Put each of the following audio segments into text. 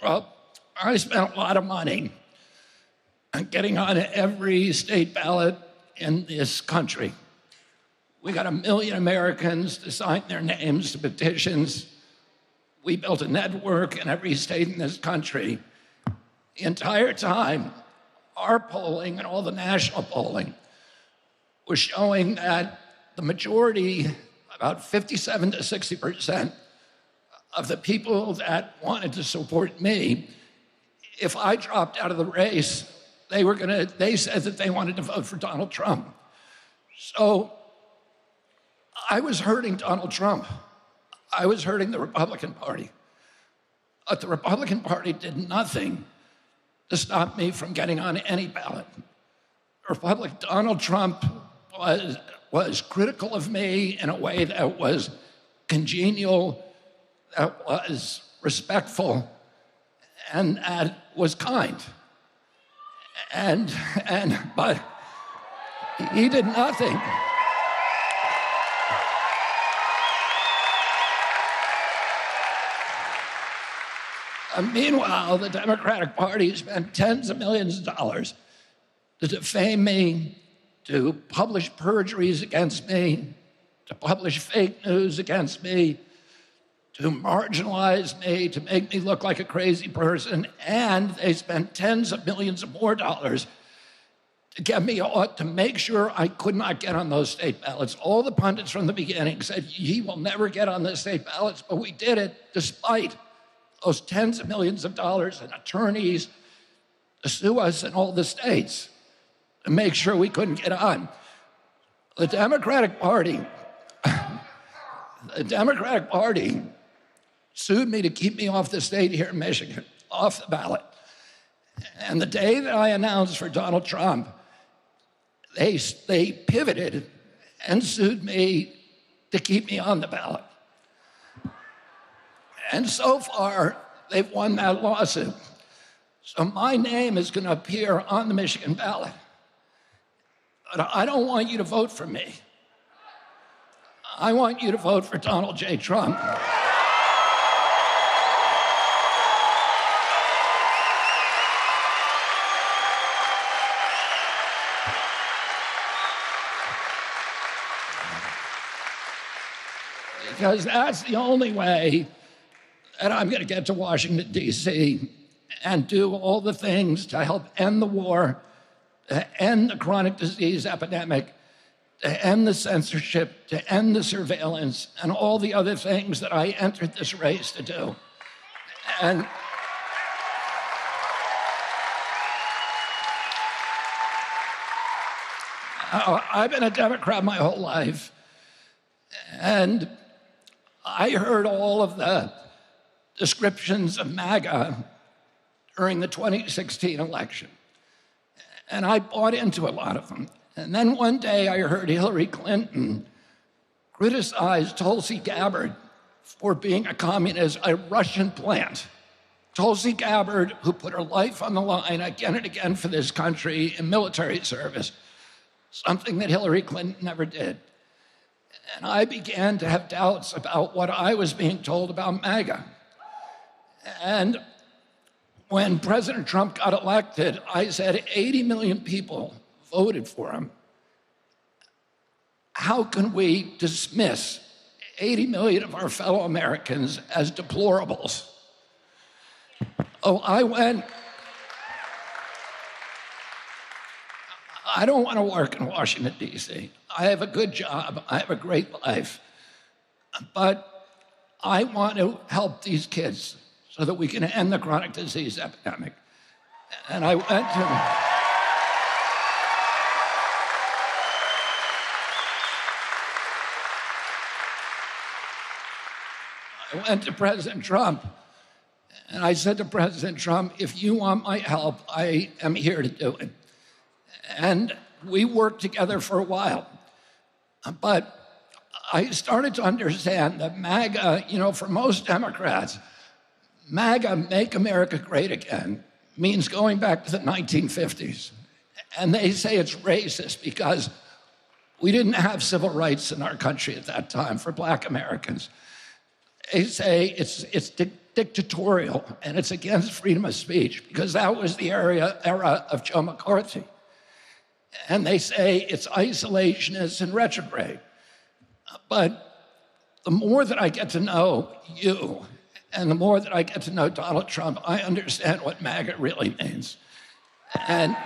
Well, I spent a lot of money on getting on every state ballot in this country. We got 1 million Americans to sign their names to petitions. We built a network in every state in this country. The entire time, our polling and all the national polling was showing that the majority, about 57 to 60% of the people that wanted to support me, if I dropped out of the race, they said that they wanted to vote for Donald Trump. So I was hurting Donald Trump. I was hurting the Republican Party. But the Republican Party did nothing to stop me from getting on any ballot. Donald Trump was critical of me in a way that was congenial, that was respectful, and that was kind. But he did nothing. Meanwhile, the Democratic Party spent tens of millions of dollars to defame me, to publish perjuries against me, to publish fake news against me, to marginalize me, to make me look like a crazy person, and they spent tens of millions of more dollars to get me to make sure I could not get on those state ballots. All the pundits from the beginning said, he will never get on the state ballots, but we did it despite those tens of millions of dollars and attorneys to sue us in all the states to make sure we couldn't get on. The Democratic Party sued me to keep me off the state here in Michigan, off the ballot. And the day that I announced for Donald Trump, they pivoted and sued me to keep me on the ballot. And so far, they've won that lawsuit. So my name is going to appear on the Michigan ballot. But I don't want you to vote for me. I want you to vote for Donald J. Trump. Because that's the only way that I'm going to get to Washington, D.C. and do all the things to help end the war, to end the chronic disease epidemic, to end the censorship, to end the surveillance, and all the other things that I entered this race to do. And I've been a Democrat my whole life, and I heard all of the descriptions of MAGA during the 2016 election. And I bought into a lot of them. And then one day I heard Hillary Clinton criticize Tulsi Gabbard for being a communist, a Russian plant. Tulsi Gabbard, who put her life on the line again and again for this country in military service, something that Hillary Clinton never did. And I began to have doubts about what I was being told about MAGA. And when President Trump got elected, I said 80 million people voted for him. How can we dismiss 80 million of our fellow Americans as deplorables? Oh, I don't want to work in Washington, D.C. I have a good job. I have a great life. But I want to help these kids so that we can end the chronic disease epidemic. And I went to President Trump, and I said to President Trump, if you want my help, I am here to do it. And we worked together for a while. But I started to understand that MAGA, for most Democrats, MAGA, Make America Great Again, means going back to the 1950s. And they say it's racist because we didn't have civil rights in our country at that time for Black Americans. They say it's dictatorial, and it's against freedom of speech, because that was the era of Joe McCarthy. And they say it's isolationist and retrograde. But the more that I get to know you, and the more that I get to know Donald Trump, I understand what MAGA really means. And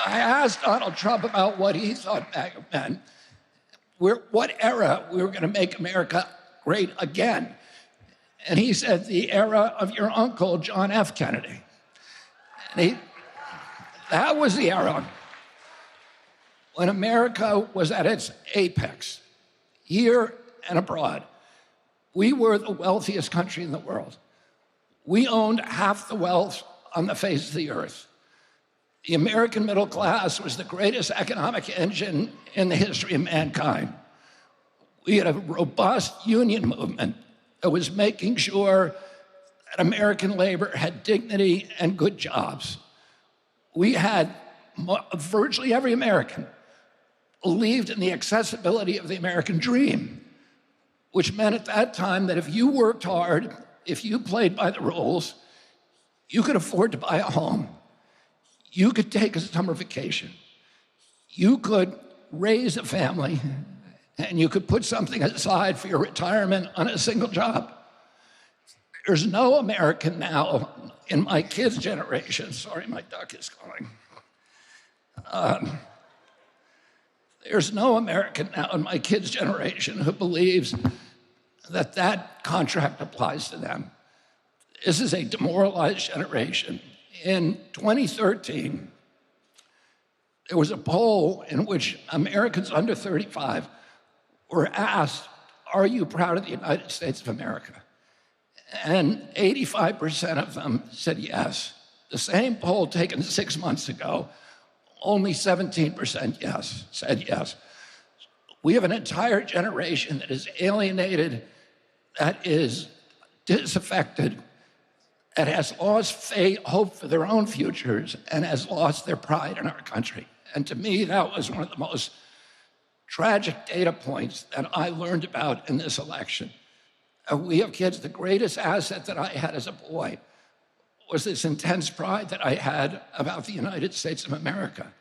I asked Donald Trump about what he thought MAGA meant, what era we were going to make America great again. And he said, the era of your uncle, John F. Kennedy. And that was the era when America was at its apex, here and abroad. We were the wealthiest country in the world. We owned half the wealth on the face of the earth. The American middle class was the greatest economic engine in the history of mankind. We had a robust union movement that was making sure that American labor had dignity and good jobs. We had virtually every American believed in the accessibility of the American dream, which meant at that time that if you worked hard, if you played by the rules, you could afford to buy a home. You could take a summer vacation. You could raise a family, and you could put something aside for your retirement on a single job. There's no American now in my kids' generation, sorry, my duck is calling. There's no American now in my kids' generation who believes that that contract applies to them. This is a demoralized generation. In 2013, there was a poll in which Americans under 35 were asked, are you proud of the United States of America? And 85% of them said yes. The same poll taken 6 months ago, only 17% said yes. We have an entire generation that is alienated, that is disaffected, that has lost faith, hope for their own futures, and has lost their pride in our country. And to me, that was one of the most tragic data points that I learned about in this election. We have kids, the greatest asset that I had as a boy was this intense pride that I had about the United States of America.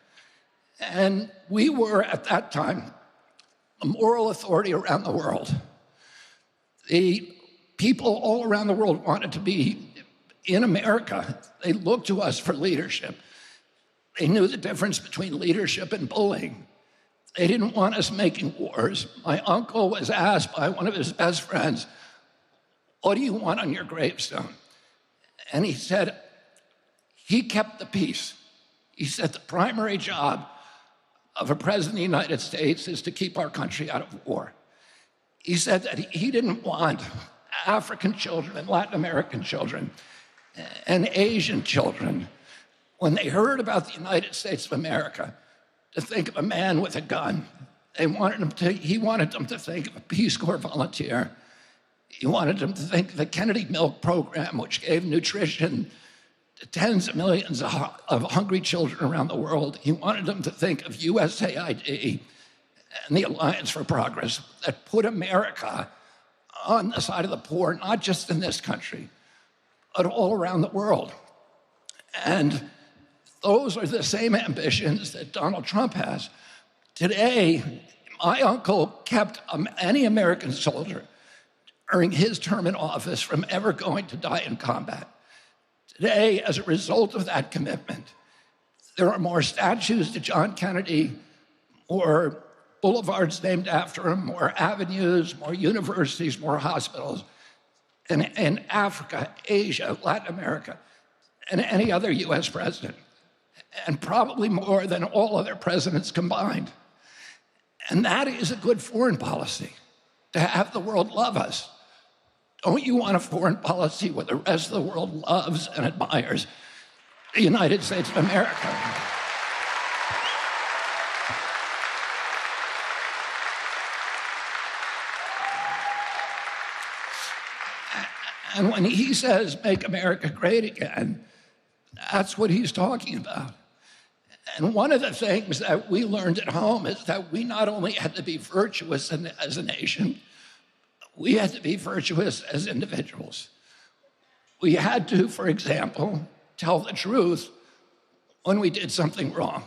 And we were, at that time, a moral authority around the world. The people all around the world wanted to be in America. They looked to us for leadership. They knew the difference between leadership and bullying. They didn't want us making wars. My uncle was asked by one of his best friends, what do you want on your gravestone? And he said, he kept the peace. He said, the primary job of a president of the United States is to keep our country out of war. He said that he didn't want African children and Latin American children and Asian children, when they heard about the United States of America, to think of a man with a gun. He wanted them to think of a Peace Corps volunteer. He wanted them to think of the Kennedy Milk Program, which gave nutrition to tens of millions of hungry children around the world. He wanted them to think of USAID and the Alliance for Progress that put America on the side of the poor, not just in this country, but all around the world. And those are the same ambitions that Donald Trump has. Today, my uncle kept any American soldier during his term in office from ever going to die in combat. Today, as a result of that commitment, there are more statues to John Kennedy, more boulevards named after him, more avenues, more universities, more hospitals in Africa, Asia, Latin America, and any other US president, and probably more than all other presidents combined. And that is a good foreign policy, to have the world love us. Don't you want a foreign policy where the rest of the world loves and admires the United States of America? And when he says, make America great again, that's what he's talking about. And one of the things that we learned at home is that we not only had to be virtuous as a nation, we had to be virtuous as individuals. We had to, for example, tell the truth when we did something wrong.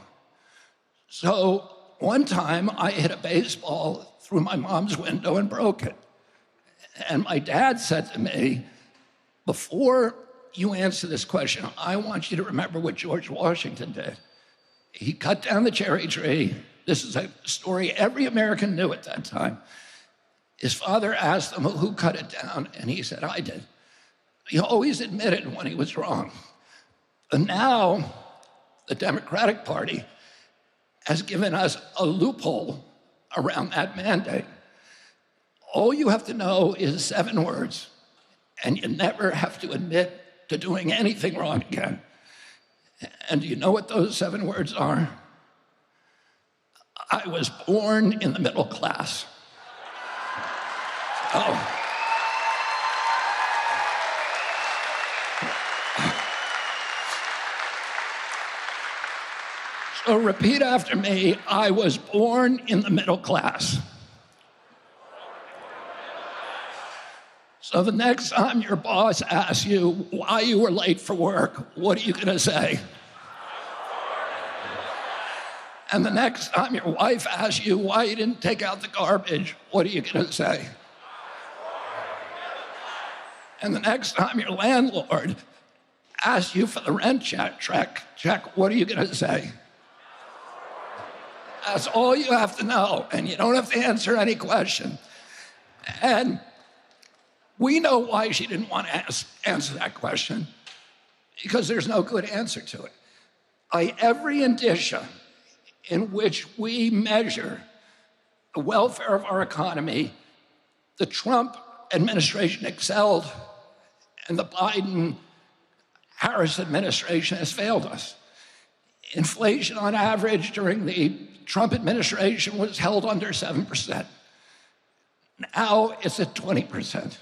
So one time I hit a baseball through my mom's window and broke it. And my dad said to me, before you answer this question, I want you to remember what George Washington did. He cut down the cherry tree. This is a story every American knew at that time. His father asked him who cut it down, and he said, I did. He always admitted when he was wrong. And now the Democratic Party has given us a loophole around that mandate. All you have to know is 7 words, and you never have to admit to doing anything wrong again. And do you know what those 7 words are? I was born in the middle class. Oh. So repeat after me, I was born in the middle class. So the next time your boss asks you why you were late for work, what are you going to say? And the next time your wife asks you why you didn't take out the garbage, what are you going to say? And the next time your landlord asks you for the rent check, what are you going to say? That's all you have to know, and you don't have to answer any question. And we know why she didn't want to answer that question, because there's no good answer to it. By every indicia in which we measure the welfare of our economy, the Trump administration excelled, and the Biden-Harris administration has failed us. Inflation on average during the Trump administration was held under 7%. Now it's at 20%.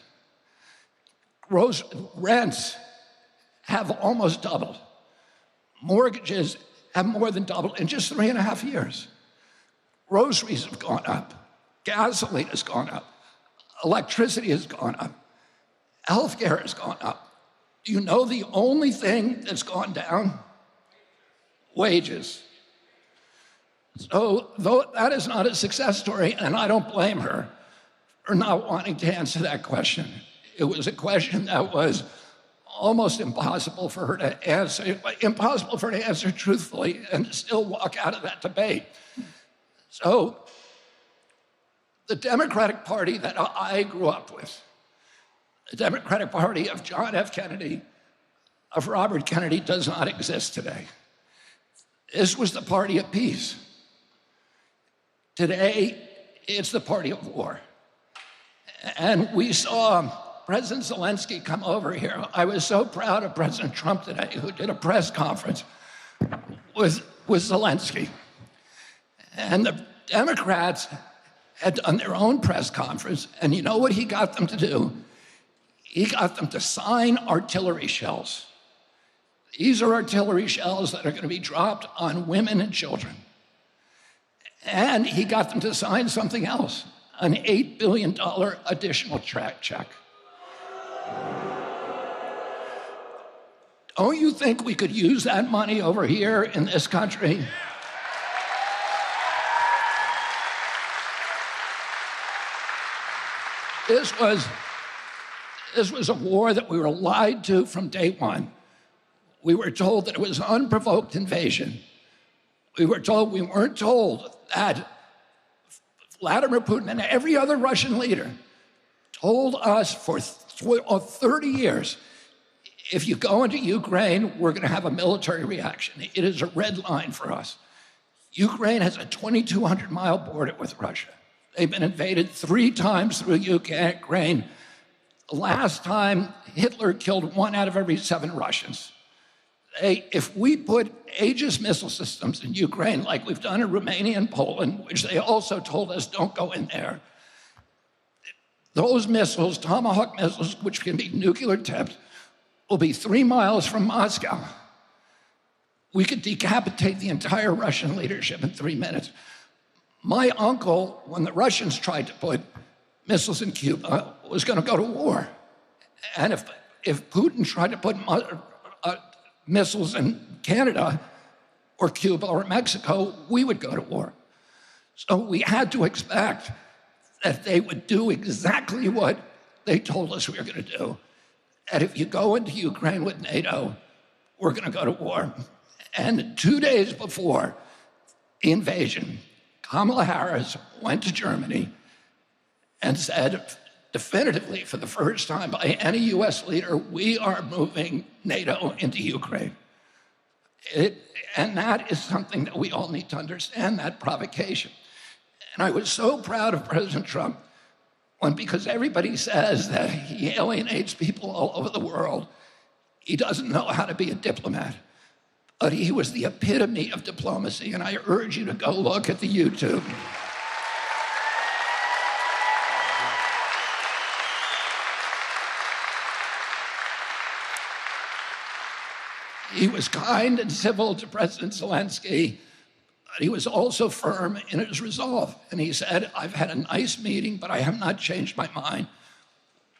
Gross rents have almost doubled. Mortgages have more than doubled in just 3.5 years. Groceries have gone up. Gasoline has gone up. Electricity has gone up. Healthcare has gone up. Do you know the only thing that's gone down? Wages. So though that is not a success story, and I don't blame her for not wanting to answer that question. It was a question that was almost impossible for her to answer truthfully and still walk out of that debate. So the Democratic Party that I grew up with, the Democratic Party of John F. Kennedy, of Robert Kennedy, does not exist today. This was the party of peace. Today, it's the party of war. And we saw President Zelensky come over here. I was so proud of President Trump today, who did a press conference with Zelensky. And the Democrats had done their own press conference, and you know what he got them to do? He got them to sign artillery shells. These are artillery shells that are going to be dropped on women and children. And he got them to sign something else, an $8 billion additional check. Don't you think we could use that money over here in this country? This was a war that we were lied to from day one. We were told that it was an unprovoked invasion. We weren't told that Vladimir Putin and every other Russian leader told us for 30 years, if you go into Ukraine, we're going to have a military reaction. It is a red line for us. Ukraine has a 2,200-mile border with Russia. They've been invaded 3 times through Ukraine. The last time, Hitler killed 1 out of every 7 Russians. If we put Aegis missile systems in Ukraine, like we've done in Romania and Poland, which they also told us don't go in there, those missiles, Tomahawk missiles, which can be nuclear tipped, will be 3 miles from Moscow. we could decapitate the entire Russian leadership in 3 minutes. My uncle, when the Russians tried to put missiles in Cuba, was going to go to war. And if Putin tried to put missiles in Canada or Cuba or Mexico, we would go to war. So we had to expect that they would do exactly what they told us we were going to do. And if you go into Ukraine with NATO, we're going to go to war. And 2 days before the invasion, Kamala Harris went to Germany and said definitively, for the first time by any US leader, we are moving NATO into Ukraine. And that is something that we all need to understand, that provocation. And I was so proud of President Trump because everybody says that he alienates people all over the world. He doesn't know how to be a diplomat. But he was the epitome of diplomacy, and I urge you to go look at the YouTube. He was kind and civil to President Zelensky, but he was also firm in his resolve. And he said, I've had a nice meeting, but I have not changed my mind.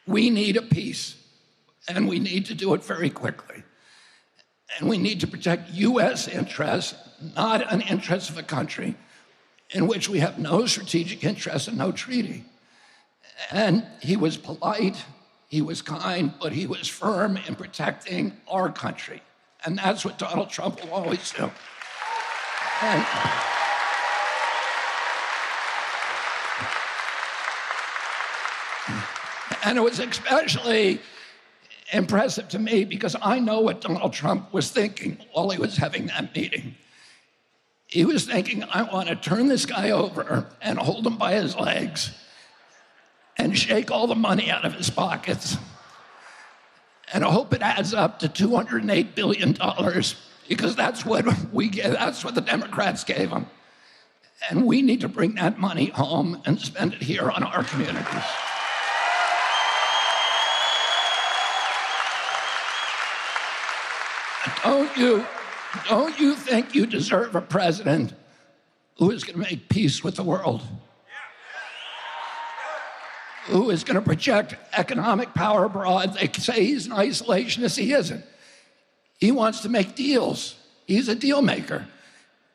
We need a peace, and we need to do it very quickly. And we need to protect US interests, not an interest of a country in which we have no strategic interest and no treaty. And he was polite, he was kind, but he was firm in protecting our country. And that's what Donald Trump will always do. And it was especially impressive to me because I know what Donald Trump was thinking while he was having that meeting. He was thinking, I want to turn this guy over and hold him by his legs and shake all the money out of his pockets. And I hope it adds up to $208 billion because that's what we get. That's what the Democrats gave him. And we need to bring that money home and spend it here on our communities. Don't you think you deserve a president who is going to make peace with the world? Who is going to project economic power abroad? They say he's an isolationist. He isn't. He wants to make deals. He's a deal maker.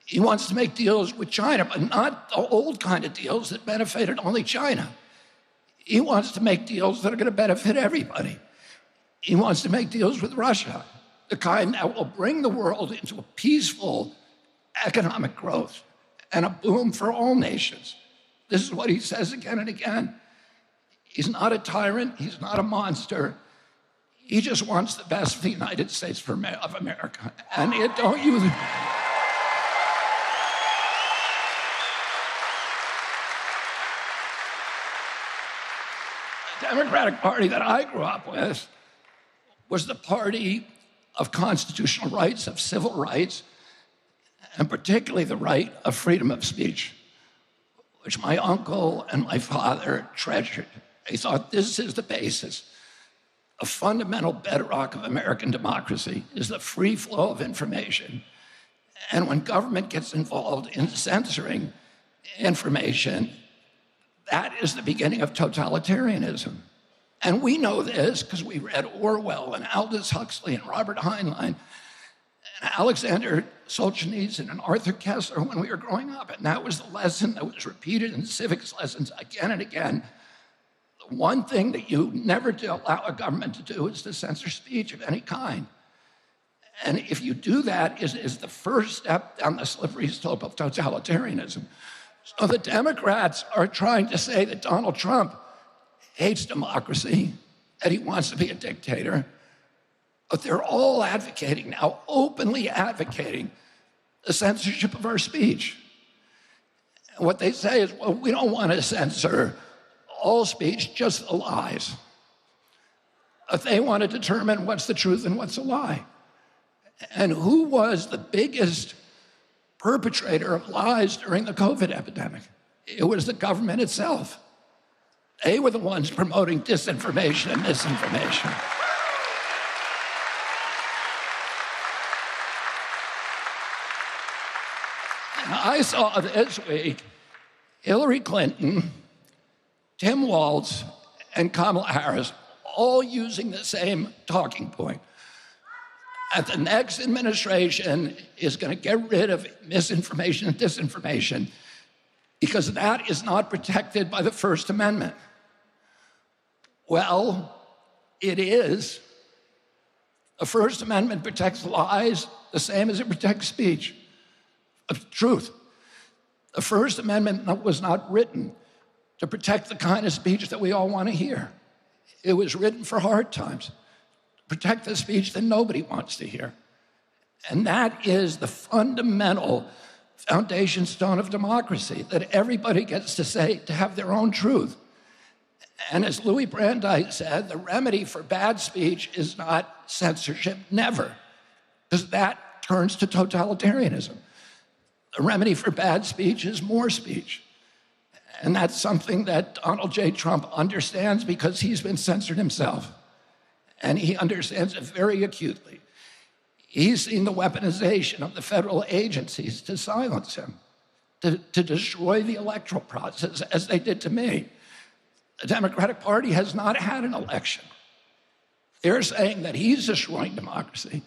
He wants to make deals with China, but not the old kind of deals that benefited only China. He wants to make deals that are going to benefit everybody. He wants to make deals with Russia, the kind that will bring the world into a peaceful economic growth and a boom for all nations. This is what he says again and again. He's not a tyrant. He's not a monster. He just wants the best for the United States of America. And don't you... The Democratic Party that I grew up with was the party of constitutional rights, of civil rights, and particularly the right of freedom of speech, which my uncle and my father treasured. They thought this is the basis, a fundamental bedrock of American democracy is the free flow of information. And when government gets involved in censoring information, that is the beginning of totalitarianism. And we know this because we read Orwell and Aldous Huxley and Robert Heinlein and Alexander Solzhenitsyn and Arthur Kessler when we were growing up. And that was the lesson that was repeated in civics lessons again and again. The one thing that you never allow a government to do is to censor speech of any kind. And if you do that, is the first step down the slippery slope of totalitarianism. So the Democrats are trying to say that Donald Trump hates democracy, that he wants to be a dictator, but they're all advocating now, openly advocating the censorship of our speech. And what they say is, well, we don't want to censor all speech, just the lies. But they want to determine what's the truth and what's a lie. And who was the biggest perpetrator of lies during the COVID epidemic? It was the government itself. They were the ones promoting disinformation and misinformation. I saw this week Hillary Clinton, Tim Walz, and Kamala Harris all using the same talking point. And the next administration is going to get rid of misinformation and disinformation because that is not protected by the First Amendment. Well, it is. The First Amendment protects lies the same as it protects speech, truth. The First Amendment was not written to protect the kind of speech that we all want to hear. It was written for hard times, to protect the speech that nobody wants to hear. And that is the fundamental foundation stone of democracy, that everybody gets to say, to have their own truth. And as Louis Brandeis said, the remedy for bad speech is not censorship, never, because that turns to totalitarianism. The remedy for bad speech is more speech. And that's something that Donald J. Trump understands because he's been censored himself. And he understands it very acutely. He's seen the weaponization of the federal agencies to silence him, to destroy the electoral process, as they did to me. The Democratic Party has not had an election. They're saying that he's destroying democracy.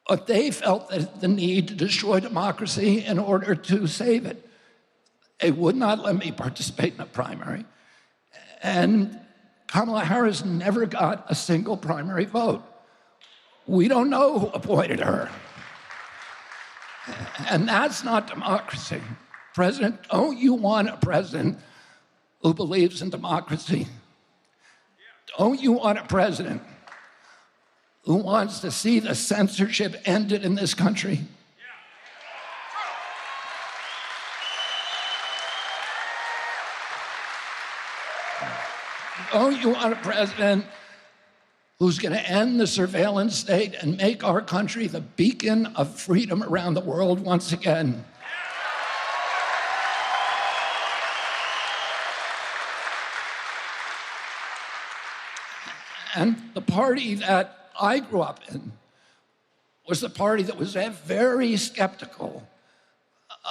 But they felt the need to destroy democracy in order to save it. They would not let me participate in a primary. And Kamala Harris never got a single primary vote. We don't know who appointed her. And that's not democracy. President, don't you want a president who believes in democracy? Don't you want a president who wants to see the censorship ended in this country? Don't you want a president who's going to end the surveillance state and make our country the beacon of freedom around the world once again? And the party that I grew up in was the party that was very skeptical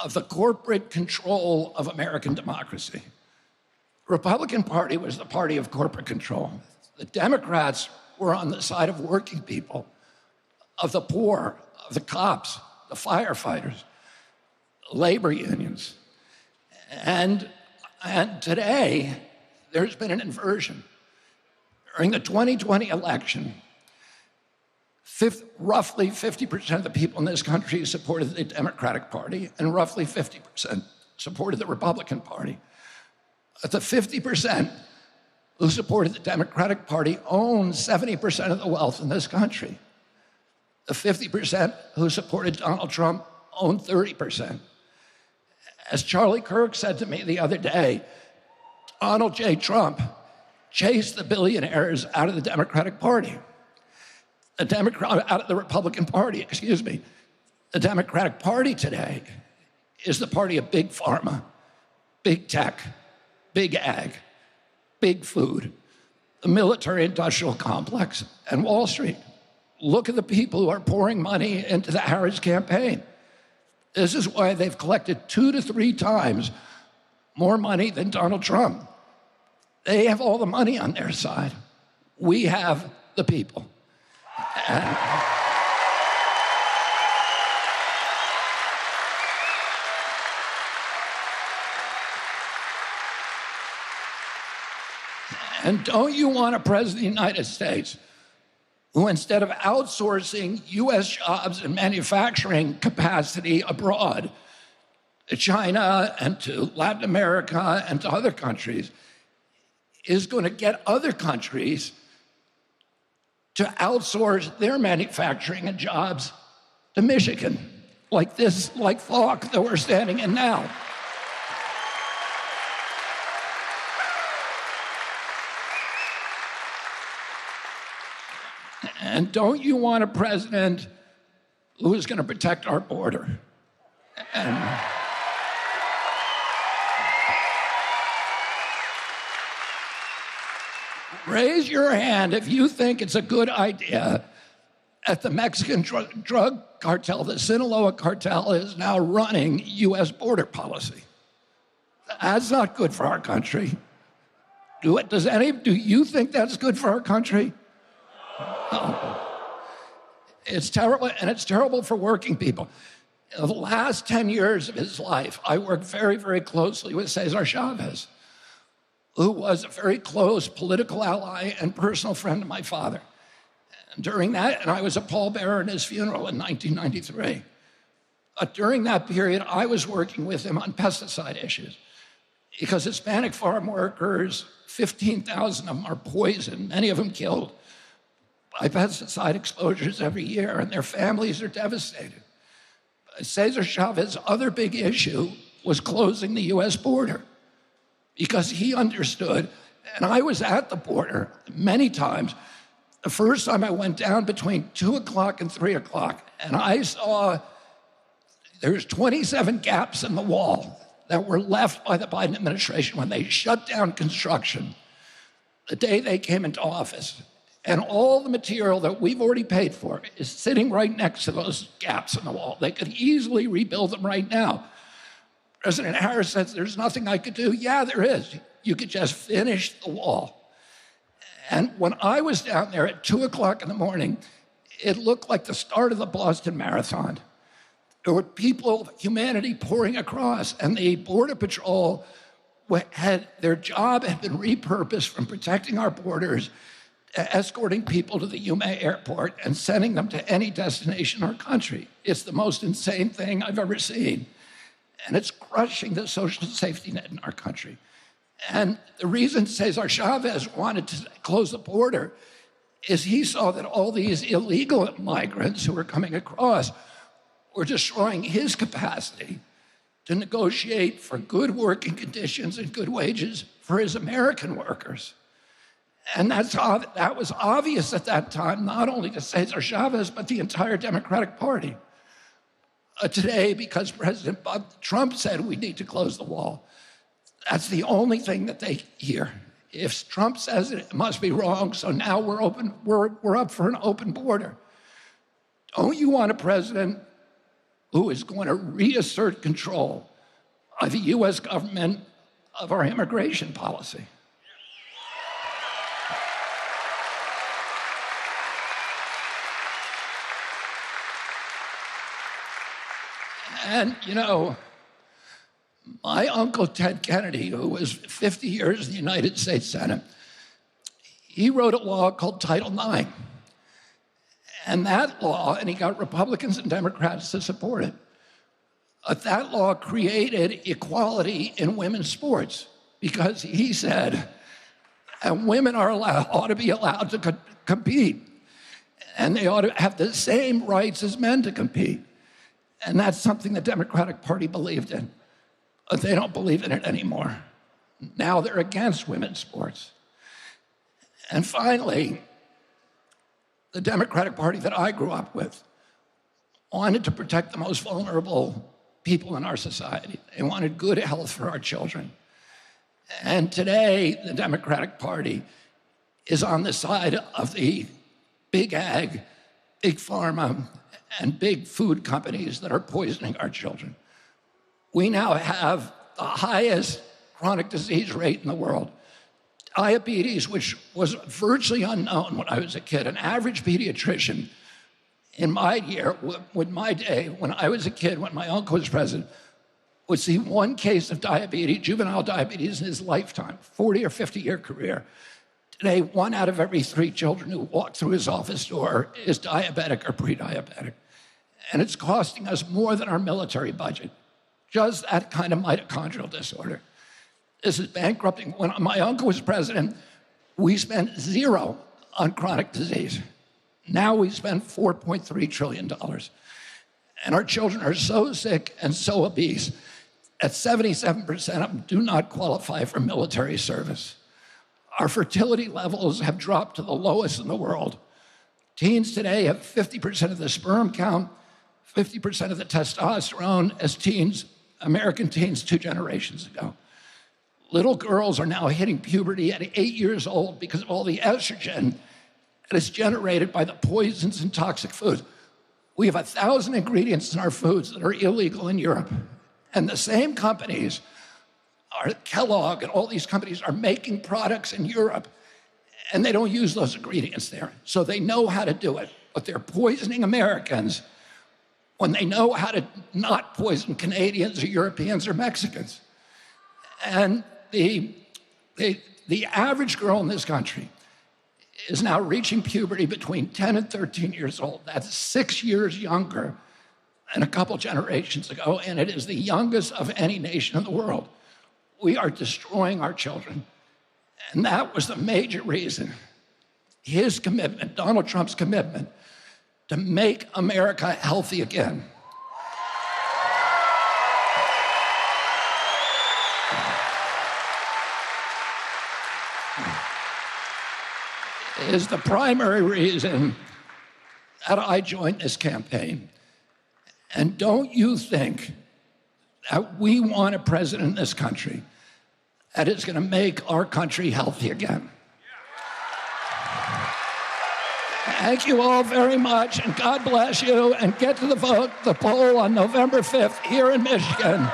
of the corporate control of American democracy. The Republican Party was the party of corporate control. The Democrats were on the side of working people, of the poor, of the cops, the firefighters, labor unions. And today, there's been an inversion. During the 2020 election, roughly 50% of the people in this country supported the Democratic Party, and roughly 50% supported the Republican Party. But the 50% who supported the Democratic Party own 70% of the wealth in this country. The 50% who supported Donald Trump own 30%. As Charlie Kirk said to me the other day, Donald J. Trump chased the billionaires out of the Democratic Party. Out of the Republican Party, excuse me. The Democratic Party today is the party of big pharma, big tech, big ag, big food, the military-industrial complex, and Wall Street. Look at the people who are pouring money into the Harris campaign. This is why they've collected 2 to 3 times more money than Donald Trump. They have all the money on their side. We have the people. And don't you want a president of the United States who, instead of outsourcing U.S. jobs and manufacturing capacity abroad to China and to Latin America and to other countries, is going to get other countries to outsource their manufacturing and jobs to Michigan, like Falk that we're standing in now. And don't you want a president who is going to protect our border? And raise your hand if you think it's a good idea at the Mexican drug cartel, the Sinaloa cartel is now running U.S. border policy. That's not good for our country. Do you think that's good for our country? No. It's terrible, and it's terrible for working people. In the last 10 years of his life, I worked very, very closely with Cesar Chavez, who was a very close political ally and personal friend of my father. And during that, and I was a pallbearer at his funeral in 1993. During that period, I was working with him on pesticide issues because Hispanic farm workers, 15,000 of them are poisoned, many of them killed by pesticide exposures every year, and their families are devastated. Cesar Chavez's other big issue was closing the U.S. border because he understood, and I was at the border many times. The first time I went down between 2 o'clock and 3 o'clock, and I saw there's 27 gaps in the wall that were left by the Biden administration when they shut down construction the day they came into office. And all the material that we've already paid for is sitting right next to those gaps in the wall. They could easily rebuild them right now. President Harris says, there's nothing I could do. Yeah, there is. You could just finish the wall. And when I was down there at 2 o'clock in the morning, it looked like the start of the Boston Marathon. There were people, humanity pouring across, and the Border Patrol their job had been repurposed from protecting our borders, escorting people to the Yuma airport and sending them to any destination in our country. It's the most insane thing I've ever seen. And it's crushing the social safety net in our country. And the reason Cesar Chavez wanted to close the border is he saw that all these illegal migrants who were coming across were destroying his capacity to negotiate for good working conditions and good wages for his American workers. And that was obvious at that time, not only to Cesar Chavez, but the entire Democratic Party. Today, because President Trump said we need to close the wall, that's the only thing that they hear. If Trump says it, it must be wrong, so now we're up for an open border. Don't you want a president who is going to reassert control of the U.S. government of our immigration policy? And, my uncle Ted Kennedy, who was 50 years in the United States Senate, he wrote a law called Title IX. And that law, and he got Republicans and Democrats to support it, that law created equality in women's sports because he said women ought to be allowed to compete, and they ought to have the same rights as men to compete. And that's something the Democratic Party believed in. But they don't believe in it anymore. Now they're against women's sports. And finally, the Democratic Party that I grew up with wanted to protect the most vulnerable people in our society. They wanted good health for our children. And today, the Democratic Party is on the side of the big ag, big pharma, and big food companies that are poisoning our children. We now have the highest chronic disease rate in the world. Diabetes, which was virtually unknown when I was a kid. An average pediatrician in my day, when I was a kid, when my uncle was president, would see one case of diabetes, juvenile diabetes, in his lifetime, 40 or 50-year career. Today, 1 out of every 3 children who walk through his office door is diabetic or pre-diabetic. And it's costing us more than our military budget. Just that kind of mitochondrial disorder. This is bankrupting. When my uncle was president, we spent 0 on chronic disease. Now we spend $4.3 trillion. And our children are so sick and so obese that 77% of them do not qualify for military service. Our fertility levels have dropped to the lowest in the world. Teens today have 50% of the sperm count, 50% of the testosterone as teens, American teens 2 generations ago. Little girls are now hitting puberty at 8 years old because of all the estrogen and it's generated by the poisons and toxic foods. We have 1,000 ingredients in our foods that are illegal in Europe. And the same companies, Kellogg and all these companies, are making products in Europe, and they don't use those ingredients there. So they know how to do it, but they're poisoning Americans when they know how to not poison Canadians or Europeans or Mexicans. And the average girl in this country is now reaching puberty between 10 and 13 years old. That's 6 years younger than a couple generations ago, and it is the youngest of any nation in the world. We are destroying our children. And that was the major reason, his commitment, Donald Trump's commitment, to make America healthy again. Is the primary reason that I joined this campaign. And don't you think that we want a president in this country that is going to make our country healthy again? Thank you all very much, and God bless you, and get to the poll on November 5th here in Michigan.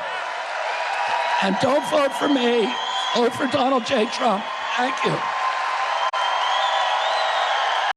And don't vote for me, vote for Donald J. Trump. Thank you.